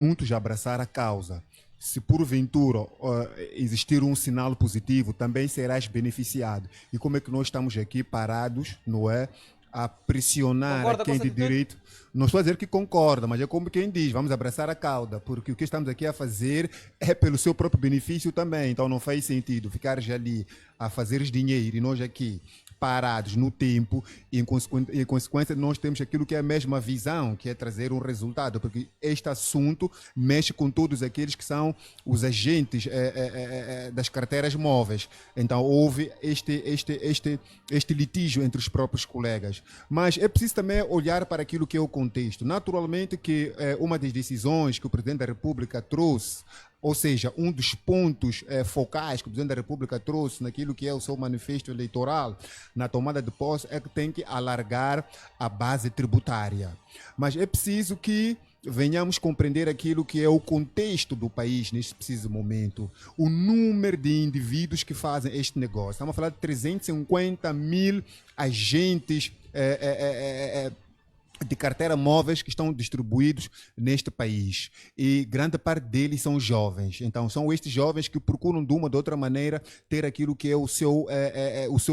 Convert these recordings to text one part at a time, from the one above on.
Muitos abraçar a causa. Se porventura existir um sinal positivo, também serás beneficiado. E como é que nós estamos aqui parados, não é? A pressionar a Concorda com quem essa de atitude? direito. Não estou a dizer que concorda, mas é como quem diz, vamos abraçar a cauda, porque o que estamos aqui a fazer é pelo seu próprio benefício também. Então não faz sentido ficar já ali a fazer dinheiro e nós aqui parados no tempo e em consequência nós temos aquilo que é a mesma visão, que é trazer um resultado, porque este assunto mexe com todos aqueles que são os agentes das carteiras móveis. Então houve este litígio entre os próprios colegas. Mas é preciso também olhar para aquilo que é o contexto. Naturalmente que uma das decisões que o Presidente da República trouxe, ou seja, um dos pontos focais que o Presidente da República trouxe naquilo que é o seu manifesto eleitoral, na tomada de posse, é que tem que alargar a base tributária. Mas é preciso que venhamos compreender aquilo que é o contexto do país neste preciso momento, o número de indivíduos que fazem este negócio. Estamos a falar de 350 mil agentes de carteira móveis que estão distribuídos neste país e grande parte deles são jovens. Então são estes jovens que procuram de uma ou de outra maneira ter aquilo que é o seu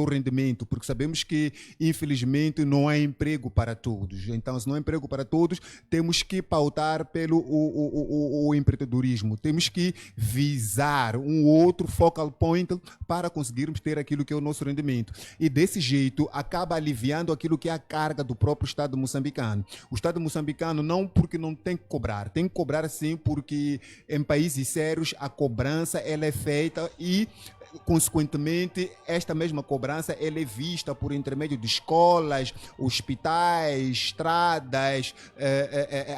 rendimento, porque sabemos que infelizmente não há emprego para todos. Então se não há emprego para todos, temos que pautar pelo o empreendedorismo, temos que visar um outro focal point para conseguirmos ter aquilo que é o nosso rendimento. E desse jeito acaba aliviando aquilo que é a carga do próprio Estado moçambicano. O Estado moçambicano não porque não tem que cobrar sim, porque em países sérios a cobrança ela é feita e consequentemente, esta mesma cobrança ela é vista por intermédio de escolas, hospitais, estradas,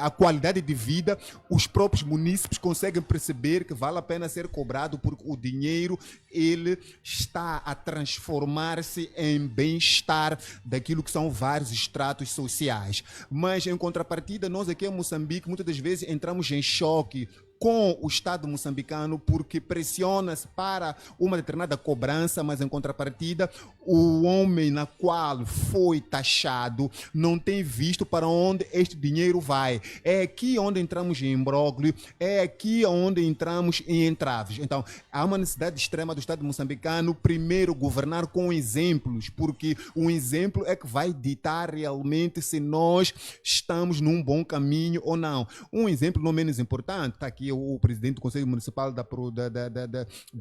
a qualidade de vida. Os próprios munícipes conseguem perceber que vale a pena ser cobrado porque o dinheiro ele está a transformar-se em bem-estar daquilo que são vários estratos sociais. Mas, em contrapartida, nós aqui em Moçambique, muitas das vezes entramos em choque com o Estado moçambicano porque pressiona-se para uma determinada cobrança, mas em contrapartida o homem na qual foi taxado não tem visto para onde este dinheiro vai. É aqui onde entramos em imbróglio, é aqui onde entramos em entraves. Então, há uma necessidade extrema do Estado moçambicano primeiro governar com exemplos, porque um exemplo é que vai ditar realmente se nós estamos num bom caminho ou não. Um exemplo não menos importante, está aqui o presidente do Conselho Municipal da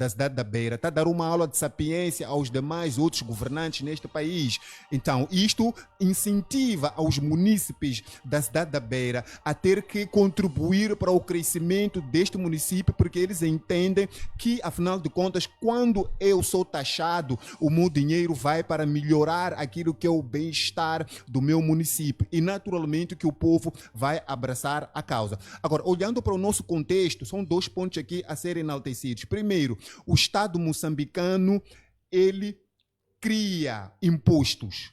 cidade da Beira, está a dar uma aula de sapiência aos demais outros governantes neste país. Então, isto incentiva aos munícipes da cidade da Beira a ter que contribuir para o crescimento deste município, porque eles entendem que, afinal de contas, quando eu sou taxado, o meu dinheiro vai para melhorar aquilo que é o bem-estar do meu município e, naturalmente, que o povo vai abraçar a causa. Agora, olhando para o nosso contexto, são dois pontos aqui a serem enaltecidos. Primeiro, o Estado moçambicano, ele cria impostos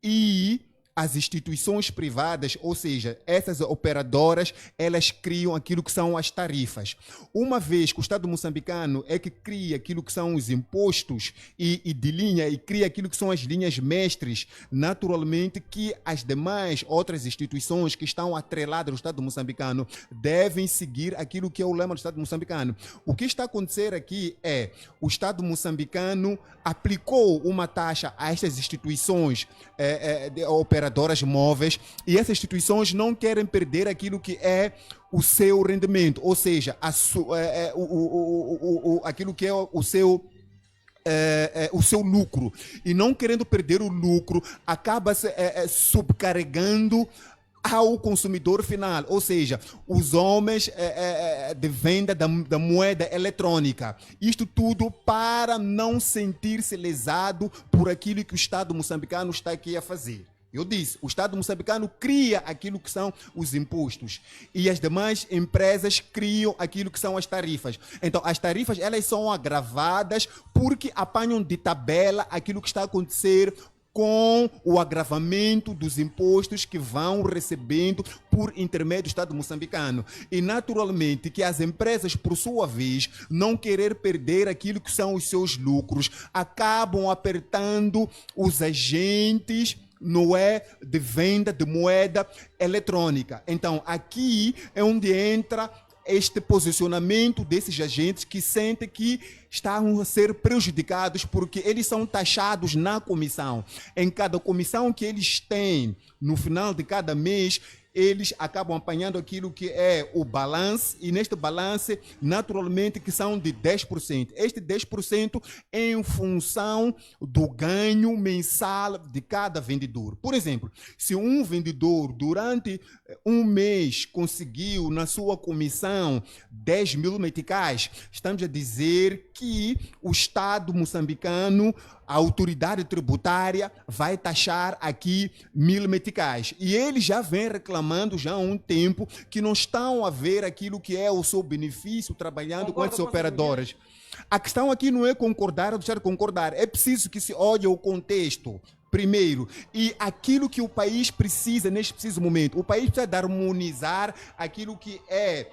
e as instituições privadas, ou seja, essas operadoras, elas criam aquilo que são as tarifas. Uma vez que o Estado moçambicano é que cria aquilo que são os impostos e de linha e cria aquilo que são as linhas mestres, naturalmente que as demais outras instituições que estão atreladas ao Estado moçambicano devem seguir aquilo que é o lema do Estado moçambicano. O que está a acontecer aqui é o Estado moçambicano aplicou uma taxa a estas instituições operadoras móveis e essas instituições não querem perder aquilo que é o seu rendimento, ou seja, aquilo que é o seu lucro. E não querendo perder o lucro, acaba se subcarregando ao consumidor final, ou seja, os homens de venda da moeda eletrônica. Isto tudo para não sentir-se lesado por aquilo que o Estado moçambicano está aqui a fazer. Eu disse, o Estado moçambicano cria aquilo que são os impostos e as demais empresas criam aquilo que são as tarifas. Então, as tarifas elas são agravadas porque apanham de tabela aquilo que está a acontecer com o agravamento dos impostos que vão recebendo por intermédio do Estado moçambicano. E, naturalmente, que as empresas, por sua vez, não querer perder aquilo que são os seus lucros, acabam apertando os agentes, não é, de venda de moeda eletrônica. Então, aqui é onde entra este posicionamento desses agentes que sentem que estão a ser prejudicados porque eles são taxados na comissão. Em cada comissão que eles têm, no final de cada mês, eles acabam apanhando aquilo que é o balance, e neste balance, naturalmente, que são de 10%. Este 10% em função do ganho mensal de cada vendedor. Por exemplo, se um vendedor, durante um mês, conseguiu na sua comissão 10 mil meticais, estamos a dizer que o Estado moçambicano, a autoridade tributária, vai taxar aqui 1000 meticais. E eles já vêm reclamando já há um tempo que não estão a ver aquilo que é o seu benefício trabalhando com essas operadoras. A questão aqui não é concordar ou deixar de concordar. É preciso que se olhe o contexto primeiro, e aquilo que o país precisa neste preciso momento. O país precisa de harmonizar aquilo que é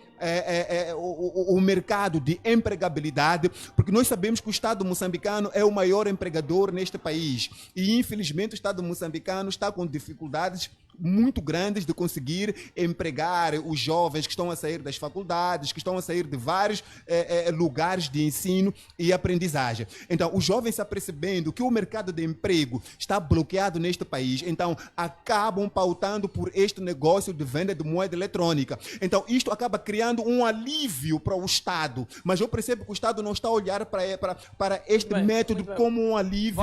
o mercado de empregabilidade, porque nós sabemos que o Estado moçambicano é o maior empregador neste país e infelizmente o Estado moçambicano está com dificuldades muito grandes de conseguir empregar os jovens que estão a sair das faculdades, que estão a sair de vários lugares de ensino e aprendizagem. Então, os jovens se apercebendo que o mercado de emprego está bloqueado neste país, então acabam pautando por este negócio de venda de moeda eletrônica. Então, isto acaba criando um alívio para o Estado, mas eu percebo que o Estado não está a olhar para este método como um alívio,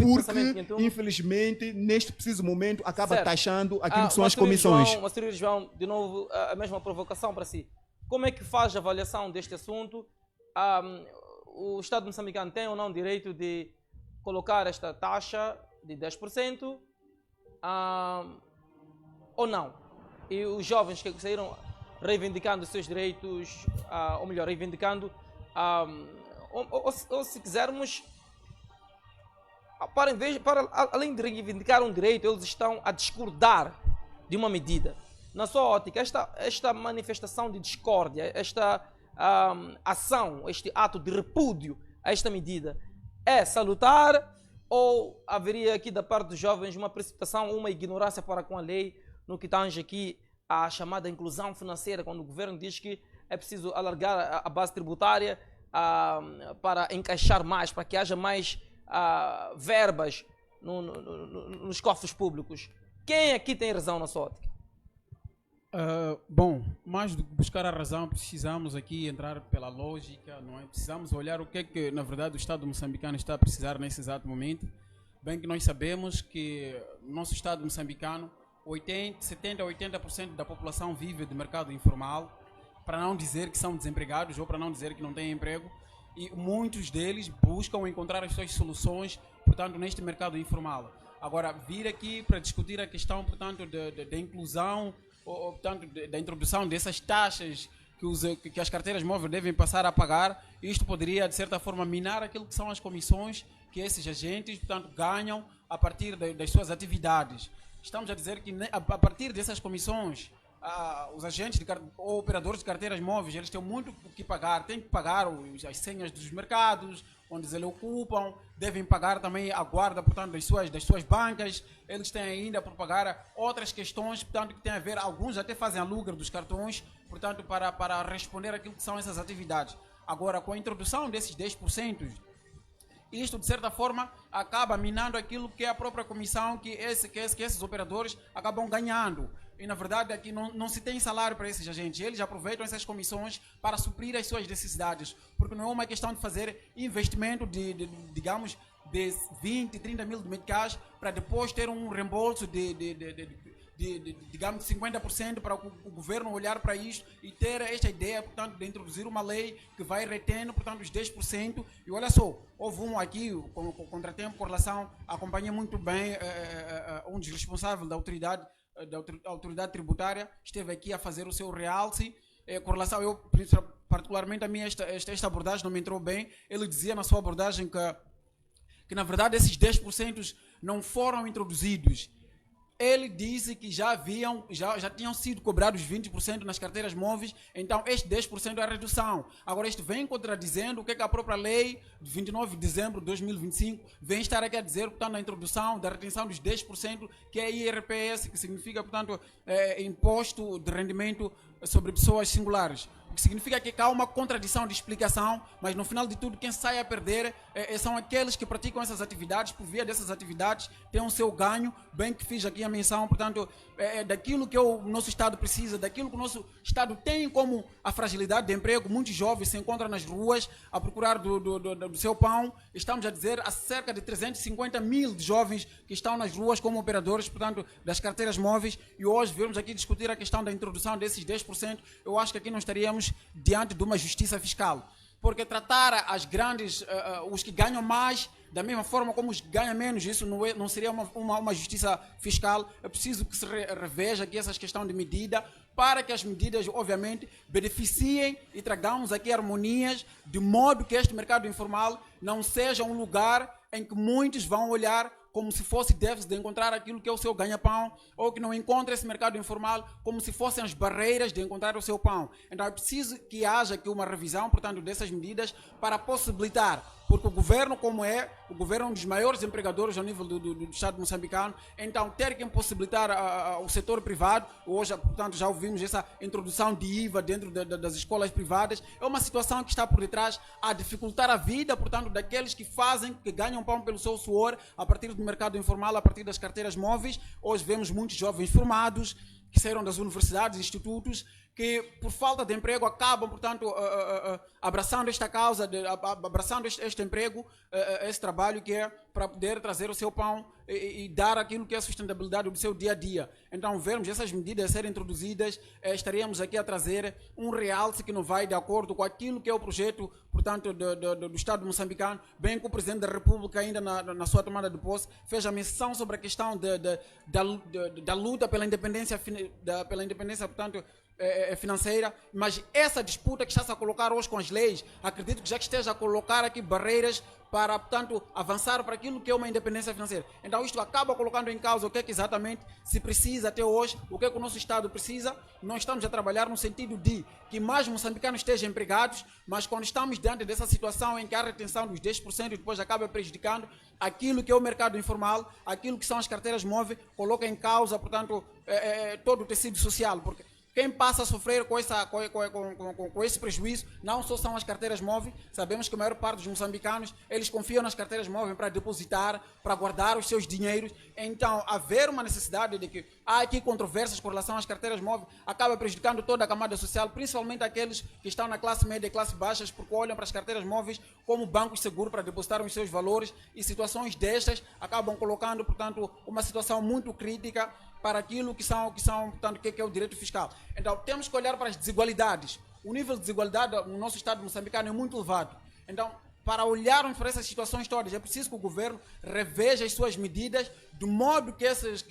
porque, infelizmente, neste preciso momento, acaba taxando aquilo que são as comissões. João, de novo, a mesma provocação para si. Como é que faz a avaliação deste assunto? O Estado moçambicano tem ou não direito de colocar esta taxa de 10% ou não? E os jovens que saíram reivindicando os seus direitos, ou melhor, reivindicando, ou se quisermos, além de reivindicar um direito, eles estão a discordar de uma medida. Na sua ótica, esta manifestação de discórdia, esta ação, este ato de repúdio a esta medida é salutar, ou haveria aqui da parte dos jovens uma precipitação, uma ignorância para com a lei no que tange aqui a chamada inclusão financeira, quando o governo diz que é preciso alargar a base tributária para encaixar mais, para que haja mais verbas nos cofres públicos? Quem aqui tem razão na sua ótica? Bom, mais do que buscar a razão, precisamos aqui entrar pela lógica, não é? Precisamos olhar o que é que, na verdade, o Estado moçambicano está a precisar nesse exato momento. Bem que nós sabemos que no nosso Estado moçambicano, 70% a 80% da população vive de mercado informal, para não dizer que são desempregados ou para não dizer que não têm emprego, e muitos deles buscam encontrar as suas soluções, portanto, neste mercado informal. Agora, vir aqui para discutir a questão, portanto, da inclusão, ou portanto, da introdução dessas taxas que as carteiras móveis devem passar a pagar, isto poderia, de certa forma, minar aquilo que são as comissões que esses agentes, portanto, ganham a partir das suas atividades. Estamos a dizer que, a partir dessas comissões, os agentes ou operadores de carteiras móveis, eles têm muito o que pagar, têm que pagar as senhas dos mercados onde eles ocupam, devem pagar também a guarda, portanto, das suas bancas, eles têm ainda por pagar outras questões, portanto, que têm a ver, alguns até fazem aluguer dos cartões, portanto, para responder àquilo que são essas atividades. Agora, com a introdução desses 10%, isto, de certa forma, acaba minando aquilo que é a própria comissão que esses operadores acabam ganhando. E, na verdade, aqui não se tem salário para esses agentes. Eles aproveitam essas comissões para suprir as suas necessidades. Porque não é uma questão de fazer investimento digamos, de 20, 30 mil meticais para depois ter um reembolso digamos, 50% para o governo olhar para isto e ter esta ideia, portanto, de introduzir uma lei que vai retendo, portanto, os 10%. E olha só, houve um aqui, com contratempo, com relação, acompanhei muito bem, um dos responsáveis da autoridade tributária, esteve aqui a fazer o seu realce, com relação, particularmente a mim, esta abordagem não me entrou bem. Ele dizia na sua abordagem que na verdade, esses 10% não foram introduzidos. Ele disse que já tinham sido cobrados 20% nas carteiras móveis, então este 10% é a redução. Agora, isto vem contradizendo o que a própria lei de 29 de dezembro de 2025 vem estar aqui a dizer, portanto, na introdução da retenção dos 10%, que é IRPS, que significa, portanto, imposto de rendimento sobre pessoas singulares. o que significa que há uma contradição de explicação, mas no final de tudo quem sai a perder são aqueles que praticam essas atividades, por via dessas atividades têm o seu ganho, bem que fiz aqui a menção, portanto, daquilo que o nosso Estado precisa, daquilo que o nosso Estado tem como a fragilidade de emprego. Muitos jovens se encontram nas ruas a procurar do seu pão. Estamos a dizer há cerca de 350 mil jovens que estão nas ruas como operadores, portanto, das carteiras móveis, e hoje vamos aqui discutir a questão da introdução desses 10%. Eu acho que aqui não estaríamos diante de uma justiça fiscal, porque tratar as grandes, os que ganham mais, da mesma forma como os que ganham menos, isso não seria uma justiça fiscal. É preciso que se reveja aqui essa questão de medida, para que as medidas, obviamente, beneficiem e tragamos aqui harmonias, de modo que este mercado informal não seja um lugar em que muitos vão olhar como se fosse déficit de encontrar aquilo que é o seu ganha-pão, ou que não encontra esse mercado informal como se fossem as barreiras de encontrar o seu pão. Então é preciso que haja aqui uma revisão, portanto, dessas medidas para possibilitar, porque o governo, o governo é um dos maiores empregadores ao nível do Estado moçambicano, então ter que impossibilitar o setor privado, hoje, portanto, já ouvimos essa introdução de IVA dentro das escolas privadas, é uma situação que está por detrás a dificultar a vida, portanto, daqueles que ganham pão pelo seu suor, a partir do mercado informal, a partir das carteiras móveis. Hoje vemos muitos jovens formados, que saíram das universidades, institutos, que por falta de emprego acabam, portanto, abraçando esta causa, abraçando este emprego, esse trabalho que é para poder trazer o seu pão e dar aquilo que é a sustentabilidade do seu dia a dia. Então, vermos essas medidas serem introduzidas, estaríamos aqui a trazer um realce que não vai de acordo com aquilo que é o projeto, portanto, do Estado moçambicano, bem que o Presidente da República, ainda na sua tomada de posse, fez a menção sobre a questão da luta pela independência, portanto, financeira, mas essa disputa que está-se a colocar hoje com as leis, acredito que já esteja a colocar aqui barreiras para, portanto, avançar para aquilo que é uma independência financeira. Então isto acaba colocando em causa o que é que exatamente se precisa até hoje, o que é que o nosso Estado precisa. Nós estamos a trabalhar no sentido de que mais moçambicanos estejam empregados, mas quando estamos diante dessa situação em que há retenção dos 10% e depois acaba prejudicando aquilo que é o mercado informal, aquilo que são as carteiras móveis, coloca em causa, portanto, todo o tecido social, porque quem passa a sofrer com esse prejuízo não só são as carteiras móveis. Sabemos que a maior parte dos moçambicanos, eles confiam nas carteiras móveis para depositar, para guardar os seus dinheiros. Então, haver uma necessidade de que há aqui controvérsias com relação às carteiras móveis, acaba prejudicando toda a camada social, principalmente aqueles que estão na classe média e classe baixas, porque olham para as carteiras móveis como bancos seguros para depositar os seus valores, e situações destas acabam colocando, portanto, uma situação muito crítica para aquilo que são portanto, que é o direito fiscal. Então, temos que olhar para as desigualdades. O nível de desigualdade no nosso Estado moçambicano é muito elevado. Então, para olharmos para essas situações todas, é preciso que o governo reveja as suas medidas, de modo que essas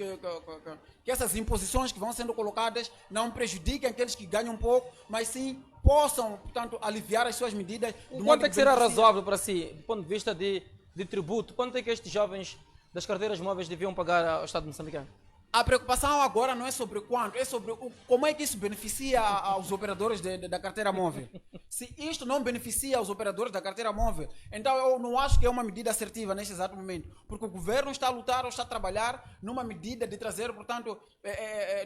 imposições que vão sendo colocadas não prejudiquem aqueles que ganham pouco, mas sim possam, portanto, aliviar as suas medidas. Quanto é que será razoável para si, do ponto de vista de tributo? Quanto é que estes jovens das carteiras móveis deviam pagar ao Estado moçambicano? A preocupação agora não é sobre quanto, é sobre como é que isso beneficia aos operadores da carteira móvel. Se isto não beneficia os operadores da carteira móvel, então eu não acho que é uma medida assertiva neste exato momento, porque o governo está a lutar ou está a trabalhar numa medida de trazer, portanto,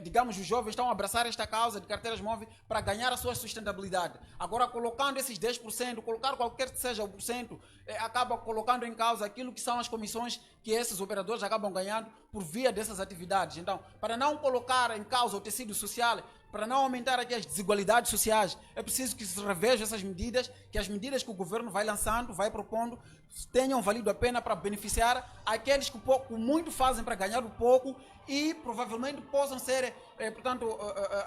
digamos, os jovens estão a abraçar esta causa de carteiras móveis para ganhar a sua sustentabilidade. Agora, colocando esses 10%, colocar qualquer que seja o porcento, acaba colocando em causa aquilo que são as comissões que esses operadores acabam ganhando por via dessas atividades. Então, para não colocar em causa o tecido social, para não aumentar aqui as desigualdades sociais, é preciso que se revejam essas medidas, que as medidas que o governo vai lançando, vai propondo, tenham valido a pena para beneficiar aqueles que muito fazem para ganhar o pouco e provavelmente possam ser, portanto,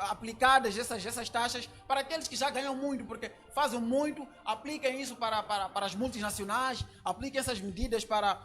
aplicadas essas taxas para aqueles que já ganham muito, porque fazem muito, apliquem isso para as multinacionais, apliquem essas medidas para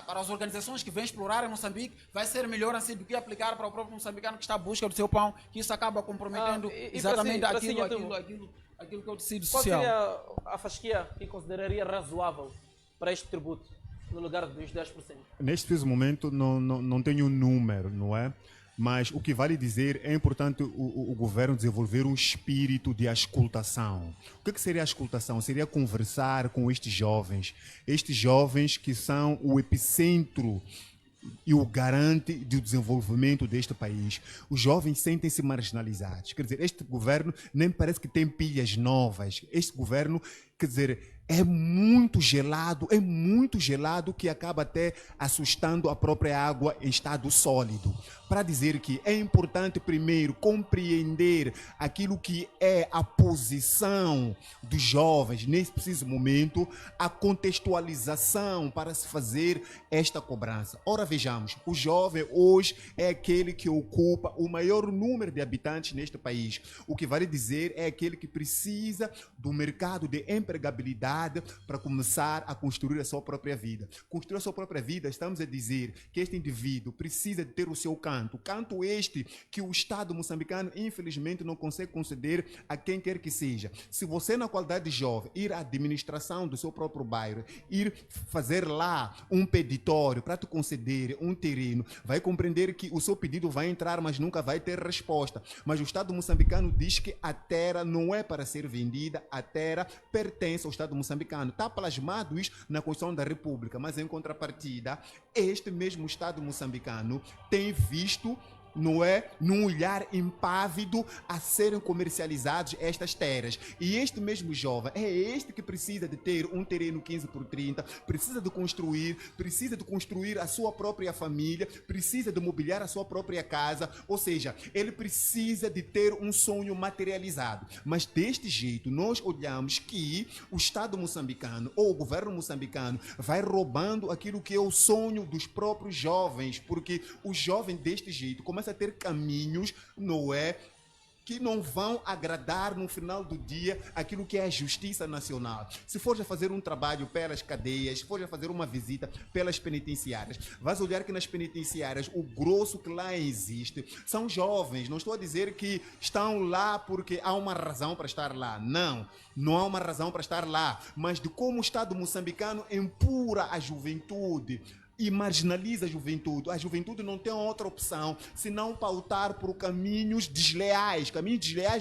as organizações que vêm explorar em Moçambique. Vai ser melhor assim do que aplicar para o próprio moçambicano que está à busca do seu pão, que isso acaba comprometendo exatamente aquilo que é o tecido social. Qual seria a fasquia que consideraria razoável para este tributo, no lugar dos 10%? Neste preciso momento não tenho um número, não é? Mas o que vale dizer, é importante o governo desenvolver um espírito de auscultação. O que seria a auscultação? Seria conversar com estes jovens que são o epicentro e o garante do desenvolvimento deste país. Os jovens sentem-se marginalizados. Quer dizer, este governo nem parece que tem pilhas novas. Este governo, quer dizer, é muito gelado que acaba até assustando a própria água em estado sólido. Para dizer que é importante primeiro compreender aquilo que é a posição dos jovens nesse preciso momento, a contextualização para se fazer esta cobrança. Ora, vejamos, o jovem hoje é aquele que ocupa o maior número de habitantes neste país. O que vale dizer é aquele que precisa do mercado de empregabilidade para começar a construir a sua própria vida. Construir a sua própria vida, estamos a dizer que este indivíduo precisa de ter o seu canto. Canto este que o Estado moçambicano, infelizmente, não consegue conceder a quem quer que seja. Se você, na qualidade de jovem, ir à administração do seu próprio bairro, ir fazer lá um peditório para te conceder um terreno, vai compreender que o seu pedido vai entrar, mas nunca vai ter resposta. Mas o Estado moçambicano diz que a terra não é para ser vendida, a terra pertence ao Estado moçambicano. Está plasmado isso na Constituição da República, mas em contrapartida, este mesmo Estado moçambicano tem visto, não é, num olhar impávido a serem comercializados estas terras. E este mesmo jovem é este que precisa de ter um terreno 15x30, precisa de construir a sua própria família, precisa de mobiliar a sua própria casa, ou seja, ele precisa de ter um sonho materializado. Mas deste jeito nós olhamos que o Estado moçambicano ou o governo moçambicano vai roubando aquilo que é o sonho dos próprios jovens, porque o jovem deste jeito começa a ter caminhos, não é, que não vão agradar no final do dia aquilo que é a justiça nacional. Se for já fazer um trabalho pelas cadeias, se for já fazer uma visita pelas penitenciárias, vais olhar que nas penitenciárias o grosso que lá existe são jovens. Não estou a dizer que estão lá porque há uma razão para estar lá. Não, não há uma razão para estar lá, mas de como o Estado moçambicano empurra a juventude e marginaliza a juventude. A juventude não tem outra opção senão pautar por caminhos desleais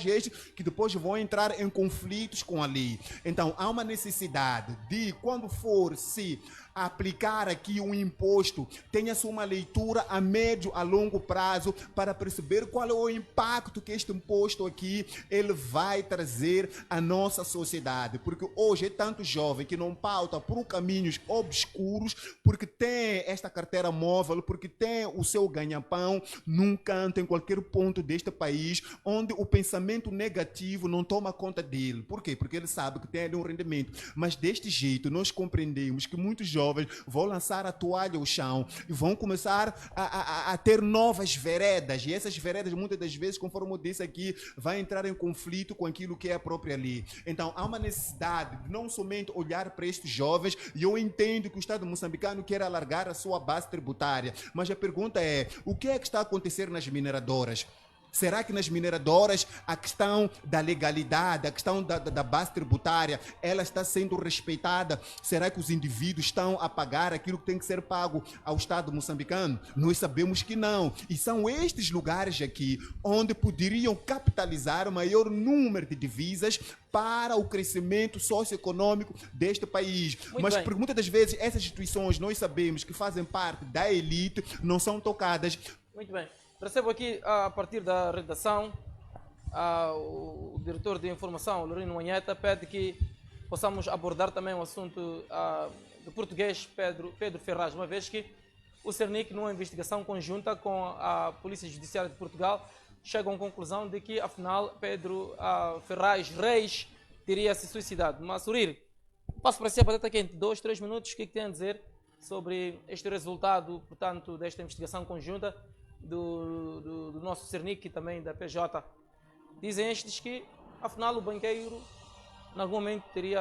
estes que depois vão entrar em conflitos com a lei. Então há uma necessidade de, quando for se aplicar aqui um imposto, tenha-se uma leitura a médio, a longo prazo para perceber qual é o impacto que este imposto aqui ele vai trazer à nossa sociedade, porque hoje é tanto jovem que não pauta por caminhos obscuros, porque tem esta carteira móvel, porque tem o seu ganha-pão num canto, em qualquer ponto deste país, onde o pensamento negativo não toma conta dele. Por quê? Porque ele sabe que tem ali um rendimento. Mas deste jeito nós compreendemos que muitos jovens vão lançar a toalha ao chão e vão começar a ter novas veredas, e essas veredas muitas das vezes, conforme eu disse aqui, vai entrar em conflito com aquilo que é a própria lei. Então há uma necessidade de não somente olhar para estes jovens, e eu entendo que o Estado moçambicano quer alargar a sua base tributária, mas a pergunta é, o que é que está a acontecer nas mineradoras? Será que nas mineradoras a questão da legalidade, a questão da base tributária, ela está sendo respeitada? Será que os indivíduos estão a pagar aquilo que tem que ser pago ao Estado moçambicano? Nós sabemos que não. E são estes lugares aqui onde poderiam capitalizar o maior número de divisas para o crescimento socioeconômico deste país. Mas por muitas das vezes essas instituições nós sabemos que fazem parte da elite, não são tocadas. Muito bem. Recebo aqui, a partir da redação, o diretor de informação, Lorino Manheta, pede que possamos abordar também o assunto do português Pedro Ferraz, uma vez que o Cernic, numa investigação conjunta com a Polícia Judiciária de Portugal, chegam à conclusão de que, afinal, Pedro Ferraz Reis teria se suicidado. Mas, Surir, passo para si a batata quente, 2-3 minutos, o que tem a dizer sobre este resultado, portanto, desta investigação conjunta do nosso Cernic e também da PJ. Dizem estes que, afinal, o banqueiro, em algum momento, teria